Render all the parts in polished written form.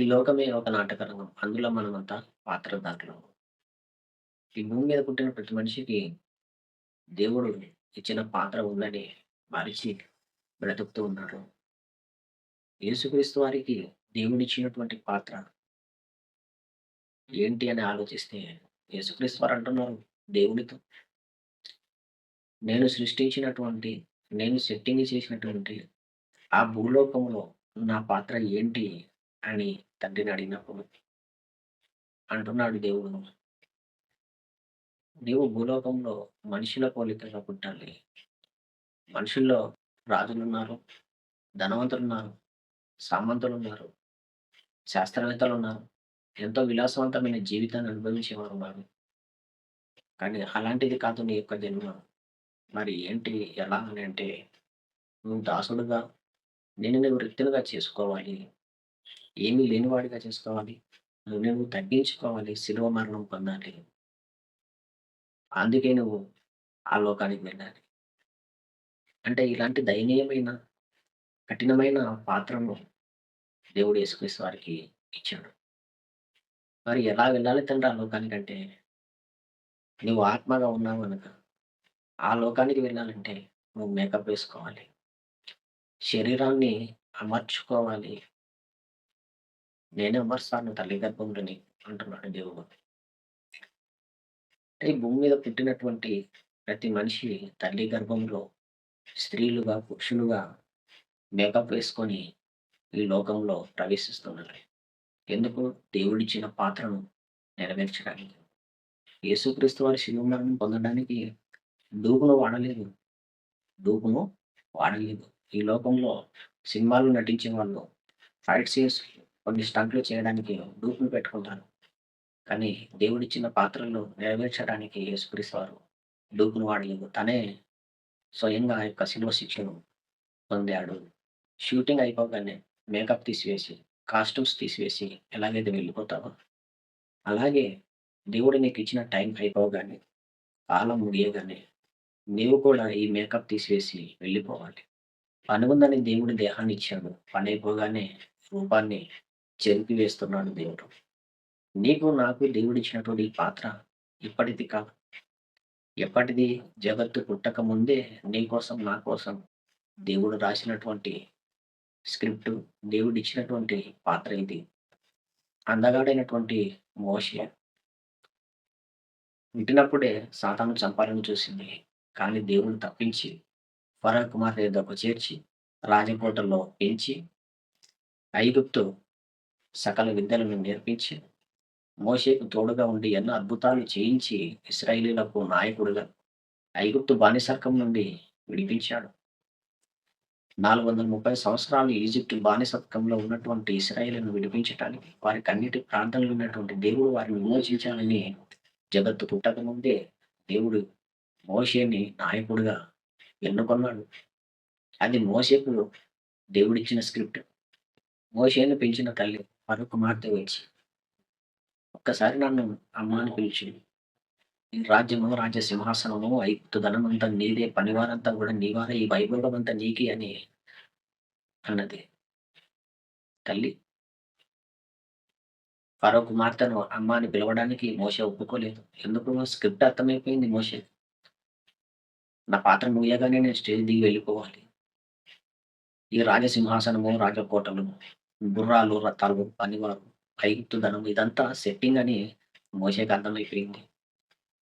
ఈ లోకమే ఒక నాటకరంగం. అందులో మనమంతా పాత్రధారులం. ఈ భూమి మీద పుట్టిన ప్రతి మనిషికి దేవుడు ఇచ్చిన పాత్ర ఉందని మరిచి బ్రతుకుతూ ఉన్నారు. యేసుక్రీస్తు వారికి దేవుడిచ్చినటువంటి పాత్ర ఏంటి అని ఆలోచిస్తే, యేసుక్రీస్తు వారు అంటున్నారు దేవునితో, "నేను సృష్టించినటువంటి, నేను సెట్టింగ్ చేసినటువంటి ఆ భూలోకంలో నా పాత్ర ఏంటి?" అని తండ్రిని అడిగినప్పుడు అంటున్నాడు దేవుడు, "నీవు భూలోకంలో మనుషుల పోలికగా పుట్టాలి. మనుషుల్లో రాజులున్నారు, ధనవంతులున్నారు, సామంతులున్నారు, శాస్త్రవేత్తలున్నారు. ఎంతో విలాసవంతమైన జీవితాన్ని అనుభవించేవారున్నారు. కానీ అలాంటిది కాదు నీ యొక్క జన్మ. మరి ఏంటి? ఎలా అని అంటే, నువ్వు దాసుడుగా నిన్ను నువ్వు రిక్తునిగా చేసుకోవాలి. ఏమీ లేనివాడిగా చేసుకోవాలి. నువ్వు నువ్వు తగ్గించుకోవాలి. శిలువ మరణం పొందాలి. అందుకే నువ్వు ఆ లోకానికి వెళ్ళాలి." అంటే ఇలాంటి దయనీయమైన, కఠినమైన పాత్రను దేవుడు యేసుక్రీస్తు వారికి ఇచ్చాడు. మరి ఎలా వెళ్ళాలి తండ్రి ఆ లోకానికంటే, నువ్వు ఆత్మగా ఉన్నావు గనక, ఆ లోకానికి వెళ్ళాలంటే నువ్వు మేకప్ వేసుకోవాలి. శరీరాన్ని అమర్చుకోవాలి. నేనే అమరుస్తాను తల్లి గర్భంలోని అంటున్నాడు దేవుడు. అంటే ఈ భూమి మీద పుట్టినటువంటి ప్రతి మనిషి తల్లి గర్భంలో స్త్రీలుగా, పురుషులుగా మేకప్ వేసుకొని ఈ లోకంలో ప్రవేశిస్తున్నారు. ఎందుకు? దేవుడిచ్చిన పాత్రను నెరవేర్చడానికి. యేసుక్రీస్తు వారి శిలువ మరణం పొందడానికి డూపును వాడలేదు. డూపును వాడలేదు. ఈ లోకంలో సినిమాల్లో నటించే వాళ్ళు ఫైట్ సీన్స్, కొన్ని స్టంట్లు చేయడానికి డూపులు పెట్టుకుంటారు. కానీ దేవుడిచ్చిన పాత్రలు నెరవేర్చడానికి యేసుక్రీస్తు వారు డూపును వాడలేదు. తనే స్వయంగా ఆ యొక్క శిలువ శిక్షను పొందాడు. షూటింగ్ అయిపోగానే మేకప్ తీసివేసి, కాస్ట్యూమ్స్ తీసివేసి ఎలాగైతే వెళ్ళిపోతావో, అలాగే దేవుడు నీకిచ్చిన టైం అయిపోగానే, కాలం ముగియగానే నీవు కూడా ఈ మేకప్ తీసివేసి వెళ్ళిపోవాలి. పనుందని దేవుడు దేహాన్నిచ్చాడు. పనైపోగానే రూపాన్ని చెరిపివేస్తున్నాడు దేవుడు. నీకు, నాకు దేవుడిచ్చినటువంటి ఈ పాత్ర ఇప్పటిది కాదు. ఎప్పటిది? జగత్తు పుట్టక ముందే నీ కోసం, నా కోసం దేవుడు రాసినటువంటి స్క్రిప్ట్, దేవుడిచ్చినటువంటి పాత్ర ఇది. అందగాడైనటువంటి మోషే పుట్టినప్పుడే సాతాను చంపాలని చూసింది. కానీ దేవుడు తప్పించి ఫరో కుమార్తె యొద్దకు చేర్చి, రాజకోటలో పెంచి, ఐగుప్తు సకల విద్యలను నేర్పించి, మోషేకు తోడుగా ఉండి ఎన్నో అద్భుతాలు చేయించి, ఇశ్రాయేలీయులకు నాయకుడుగా ఐగుప్తు బానిసత్వం నుండి విడిపించాడు. 430 సంవత్సరాలు ఈజిప్ట్ బానిసత్వంలో ఉన్నటువంటి ఇశ్రాయేలును విడిపించటానికి, వారి కన్నీటి ప్రార్థనలు విన్నటువంటి దేవుడు వారిని విమోచించాలని జగత్తు పుట్టకముందే దేవుడు మోషేని నాయకుడిగా ఎన్నుకున్నాడు. అది మోషేకు దేవుడిచ్చిన స్క్రిప్ట్. మోషేని పెంచిన తల్లి ఫరో కుమార్తె వచ్చి, "ఒక్కసారి నన్ను అమ్మ అని పిలిచు. ఈ రాజ్యము, రాజ్య సింహాసనము, ఐగుప్తు ధనమంతా నీదే, పనివారంతా కూడా నీవారే, ఈ వైభవమంతా నీకే" అని అన్నది తల్లి. ఫరో కుమార్తెను అమ్మ అని పిలవడానికి మోషే ఒప్పుకోలేదు. ఎందుకు? స్క్రిప్ట్ అర్థమైపోయింది మోషేకి. నా పాత్ర ముగియగానే నేను స్టేజ్ దిగి వెళ్ళిపోవాలి. ఈ రాజసింహాసనము, రాజకోటలు, గుర్రాలు, రథాలు, పనివారు, ఐగుప్తు ధనం ఇదంతా సెట్టింగ్ అని మోషేకి అర్థమైపోయింది.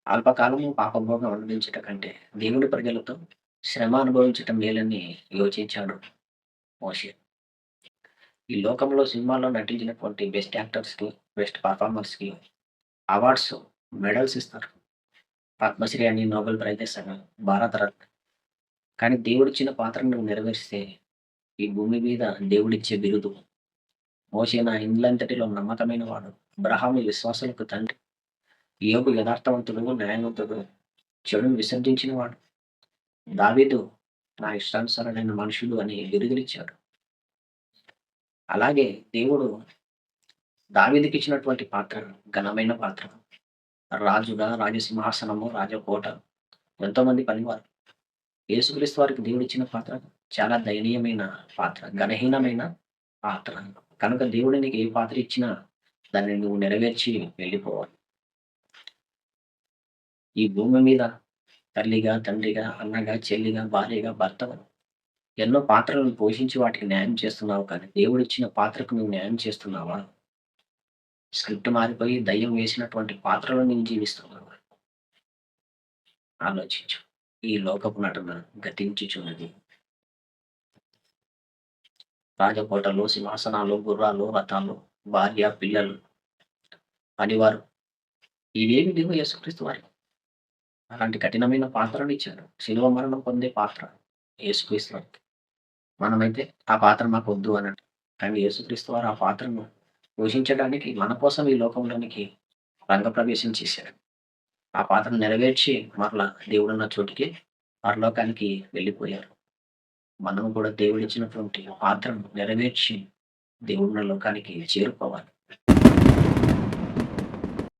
అల్పకాలము పాపభోగం అనుభవించుట కంటే దేవుని ప్రజలతో శ్రమ అనుభవించటం మేలని యోచించాడు మోషే. ఈ లోకంలో సినిమాల్లో నటించినటువంటి బెస్ట్ యాక్టర్స్‌కి, బెస్ట్ పెర్ఫార్మర్స్‌కి అవార్డ్స్, మెడల్స్ ఇస్తారు. పద్మశ్రీ అని, నోబెల్ ప్రైజెస్ అని, భారతరత్న. కానీ దేవుడిచ్చిన పాత్రను నువ్వు నెరవేరిస్తే ఈ భూమి మీద దేవుడిచ్చే బిరుదు, మోషే నా ఇండ్లంతటిలో నమ్మకమైన వాడు, అబ్రహాము విశ్వాసులకు తండ్రి, యోబు యథార్థవంతుడు, న్యాయవంతుడు, చెడును విసర్జించిన వాడు, దావీదు నా ఇష్టానుసారమైన మనుషులు అని బిరుదులిచ్చాడు. అలాగే దేవుడు దావీదుకిచ్చినటువంటి పాత్ర ఘనమైన పాత్ర. రాజుగా, రాజసింహాసనము, రాజకోట, ఎంతోమంది పనివారు. యేసుక్రీస్తు వారికి దేవుడిచ్చిన పాత్ర చాలా దయనీయమైన పాత్ర, ఘనహీనమైన పాత్ర. కనుక దేవుడు నీకు ఏ పాత్ర ఇచ్చినా దాన్ని నువ్వు నెరవేర్చి వెళ్ళిపోవాలి. ఈ భూమి మీద తల్లిగా, తండ్రిగా, అన్నగా, చెల్లిగా, భార్యగా, భర్తగా ఎన్నో పాత్రలను పోషించి వాటికి న్యాయం చేస్తున్నావు కానీ దేవుడిచ్చిన పాత్రకు నువ్వు న్యాయం చేస్తున్నావా? స్క్రిప్ట్ మారిపోయి దయ్యం వేసినటువంటి పాత్రలో నేను జీవిస్తున్నావా? ఆలోచించు. ఈ లోకపు నటన గతించుచున్నది. రాజకోటలు, సింహాసనాలు, గుర్రాలు, రథాలు, భార్య, పిల్లలు, పనివారు ఇవేమి లేవు యేసుక్రీస్తు వారికి. అలాంటి కఠినమైన పాత్రను ఇచ్చారు. శిలువ మరణం పొందే పాత్ర యేసుక్రీస్తు వారికి. మనమైతే ఆ పాత్ర మాకొద్దు అనంటాం. కానీ యేసుక్రీస్తు వారు ఆ పాత్రను పోషించడానికి మన కోసం ఈ లోకంలోనికి రంగప్రవేశం చేశారు. ఆ పాత్రను నెరవేర్చి మరలా దేవుడున్న చోటికి పరలోకానికి వెళ్ళిపోయారు. మనం కూడా దేవుడిచ్చినటువంటి పాత్రను నెరవేర్చి దేవుడున్న లోకానికి చేరుకోవాలి.